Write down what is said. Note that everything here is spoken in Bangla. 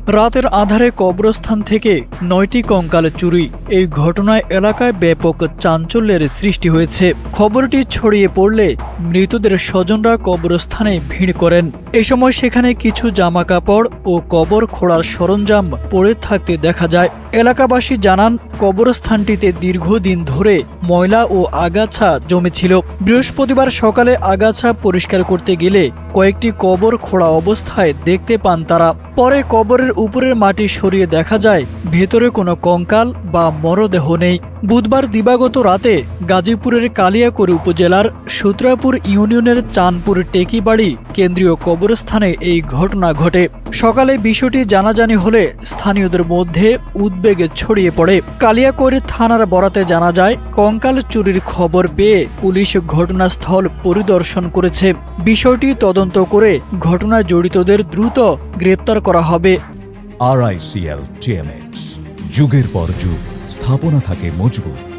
রাতের আধারে কবরস্থান থেকে ৯টি কঙ্কাল চুরি। এই ঘটনায় এলাকায় ব্যাপক চাঞ্চল্যের সৃষ্টি হয়েছে। খবরটি ছড়িয়ে পড়লে মৃতদের স্বজনরা কবরস্থানে ভিড় করেন। এ সময় সেখানে কিছু জামাকাপড় ও কবর খোঁড়ার সরঞ্জাম পড়ে থাকতে দেখা যায়। এলাকাবাসী জানান, কবরস্থানটিতে দীর্ঘদিন ধরে ময়লা ও আগাছা জমেছিল। বৃহস্পতিবার সকালে আগাছা পরিষ্কার করতে গেলে কয়েকটি কবর খোঁড়া অবস্থায় দেখতে পান তারা। পরে কবরের উপরের মাটি সরিয়ে দেখা যায় ভেতরে কোনো কঙ্কাল বা মরদেহ নেই। বুধবার দিবাগত রাতে গাজীপুরের কালিয়াকৈর উপজেলার সূত্রাপুর ইউনিয়নের চাঁদপুর টেকিবাড়ি কেন্দ্রীয় কবরস্থানে এই ঘটনা ঘটে। সকালে বিষয়টি জানাজানি হলে স্থানীয়দের মধ্যে উদ্বেগ ছড়িয়ে পড়ে। কালিয়াকৈর থানার বরাতে জানা যায়, কঙ্কাল চুরির খবর পেয়ে পুলিশ ঘটনাস্থল পরিদর্শন করেছে। বিষয়টি তদন্ত করে ঘটনায় জড়িতদের দ্রুত গ্রেপ্তার করা হবে। RICL TMX, যুগের পর যুগ স্থাপনা থাকে মজবুত।